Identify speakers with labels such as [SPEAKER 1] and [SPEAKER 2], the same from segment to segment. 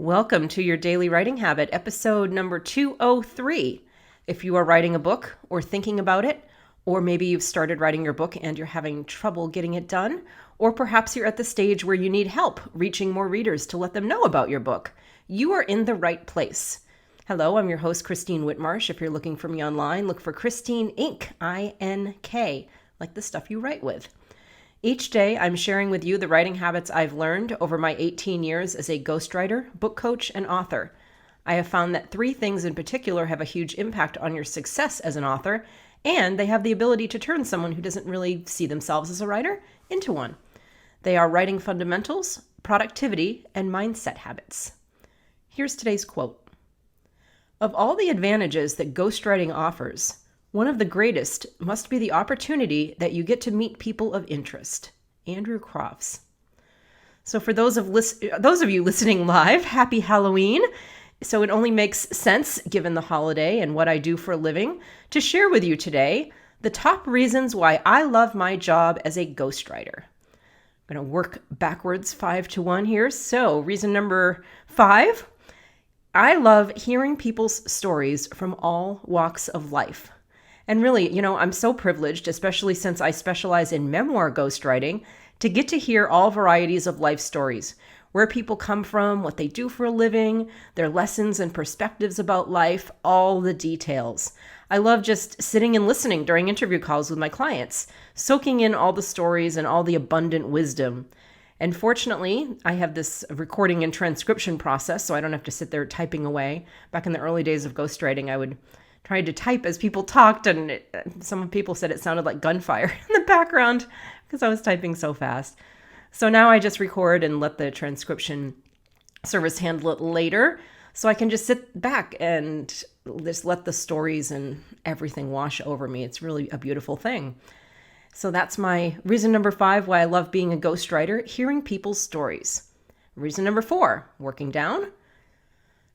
[SPEAKER 1] Welcome to your Daily Writing Habit, episode number 203. If you are writing a book or thinking about it, or maybe you've started writing your book and you're having trouble getting it done, or perhaps you're at the stage where you need help reaching more readers to let them know about your book, you are in the right place. Hello, I'm your host, Christine Whitmarsh. If you're looking for me online, look for Christine Inc., I-N-K, like the stuff you write with. Each day, I'm sharing with you the writing habits I've learned over my 18 years as a ghostwriter, book coach, and author. I have found that 3 things in particular have a huge impact on your success as an author, and they have the ability to turn someone who doesn't really see themselves as a writer into one. They are writing fundamentals, productivity, and mindset habits. Here's today's quote. Of all the advantages that ghostwriting offers, one of the greatest must be the opportunity that you get to meet people of interest. Andrew Crofts. So for those of you listening live, happy Halloween. So it only makes sense, given the holiday and what I do for a living, to share with you today the top reasons why I love my job as a ghostwriter. I'm going to work backwards 5 to 1 here. So reason number 5, I love hearing people's stories from all walks of life. And really, I'm so privileged, especially since I specialize in memoir ghostwriting, to get to hear all varieties of life stories, where people come from, what they do for a living, their lessons and perspectives about life, all the details. I love just sitting and listening during interview calls with my clients, soaking in all the stories and all the abundant wisdom. And fortunately, I have this recording and transcription process, so I don't have to sit there typing away. Back in the early days of ghostwriting, I would tried to type as people talked, and some people said it sounded like gunfire in the background because I was typing so fast. So now I just record and let the transcription service handle it later, so I can just sit back and just let the stories and everything wash over me. It's really a beautiful thing. So that's my reason number 5 why I love being a ghostwriter, hearing people's stories. Reason number 4, working down,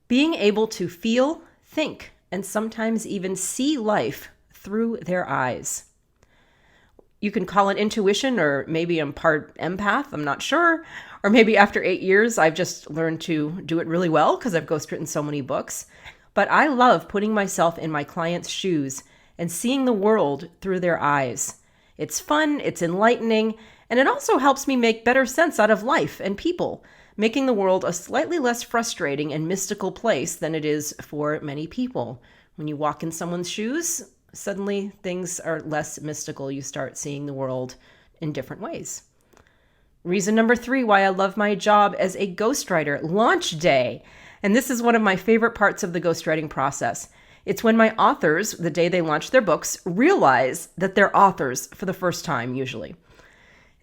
[SPEAKER 1] being able to feel, think, and sometimes even see life through their eyes. You can call it intuition, or maybe I'm part empath, I'm not sure. Or maybe after 8 years, I've just learned to do it really well because I've ghostwritten so many books. But I love putting myself in my clients' shoes and seeing the world through their eyes. It's fun, it's enlightening, and it also helps me make better sense out of life and people, making the world a slightly less frustrating and mystical place than it is for many people. When you walk in someone's shoes, suddenly things are less mystical. You start seeing the world in different ways. Reason number 3 why I love my job as a ghostwriter, launch day. And this is one of my favorite parts of the ghostwriting process. It's when my authors, the day they launch their books, realize that they're authors for the first time, usually.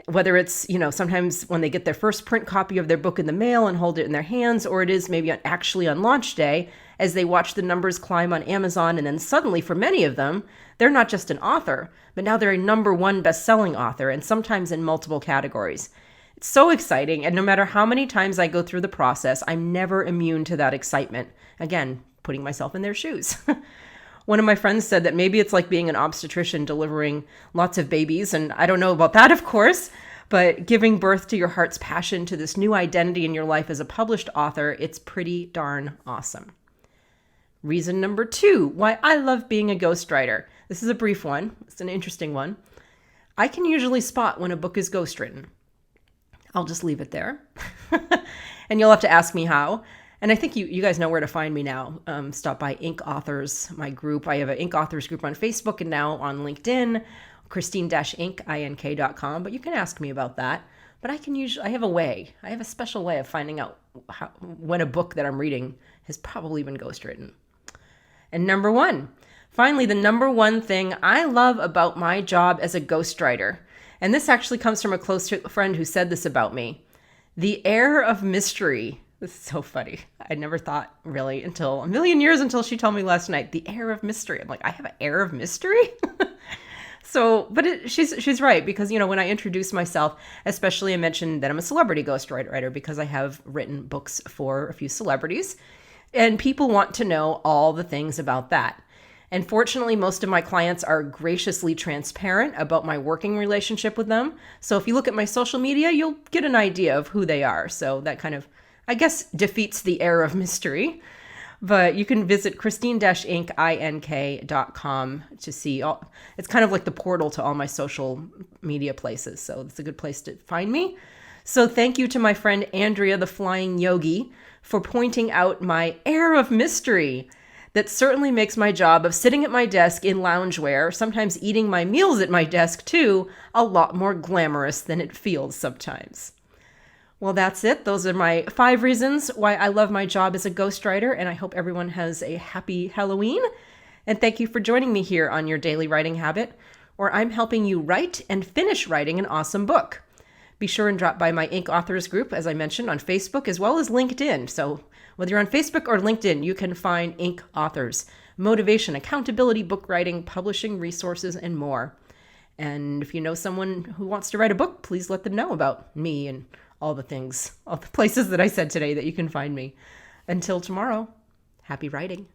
[SPEAKER 1] Whether it's, sometimes when they get their first print copy of their book in the mail and hold it in their hands, or it is maybe actually on launch day as they watch the numbers climb on Amazon, and then suddenly for many of them, they're not just an author, but now they're a #1 best-selling author, and sometimes in multiple categories. It's so exciting, and no matter how many times I go through the process, I'm never immune to that excitement. Again, putting myself in their shoes. One of my friends said that maybe it's like being an obstetrician delivering lots of babies, and I don't know about that, of course, but giving birth to your heart's passion to this new identity in your life as a published author, it's pretty darn awesome. Reason number 2 why I love being a ghostwriter. This is a brief one. It's an interesting one. I can usually spot when a book is ghostwritten. I'll just leave it there. And you'll have to ask me how. And I think you guys know where to find me now. Stop by Ink Authors, my group. I have an Ink Authors group on Facebook and now on LinkedIn, Christine-Ink.com. But you can ask me about that. But I have a special way of finding out when a book that I'm reading has probably been ghostwritten. And number 1, finally, the number 1 thing I love about my job as a ghostwriter. And this actually comes from a close friend who said this about me. The air of mystery. This is so funny. I never thought really until a million years until she told me last night, the air of mystery. I'm like, I have an air of mystery? But she's right, because, when I introduce myself, especially I mentioned that I'm a celebrity ghostwriter because I have written books for a few celebrities, and people want to know all the things about that. And fortunately, most of my clients are graciously transparent about my working relationship with them. So if you look at my social media, you'll get an idea of who they are. So that kind of I guess defeats the air of mystery. But you can visit christine-ink.com to see all. It's kind of like the portal to all my social media places. So it's a good place to find me. So thank you to my friend Andrea, the Flying Yogi, for pointing out my air of mystery. That certainly makes my job of sitting at my desk in loungewear, sometimes eating my meals at my desk too, a lot more glamorous than it feels sometimes. Well, that's it. Those are my 5 reasons why I love my job as a ghostwriter, and I hope everyone has a happy Halloween. And thank you for joining me here on Your Daily Writing Habit, where I'm helping you write and finish writing an awesome book. Be sure and drop by my Ink Authors group, as I mentioned, on Facebook as well as LinkedIn. So whether you're on Facebook or LinkedIn, you can find Ink Authors, motivation, accountability, book writing, publishing resources, and more. And if you know someone who wants to write a book, please let them know about me and all the things, all the places that I said today that you can find me. Until tomorrow, happy writing.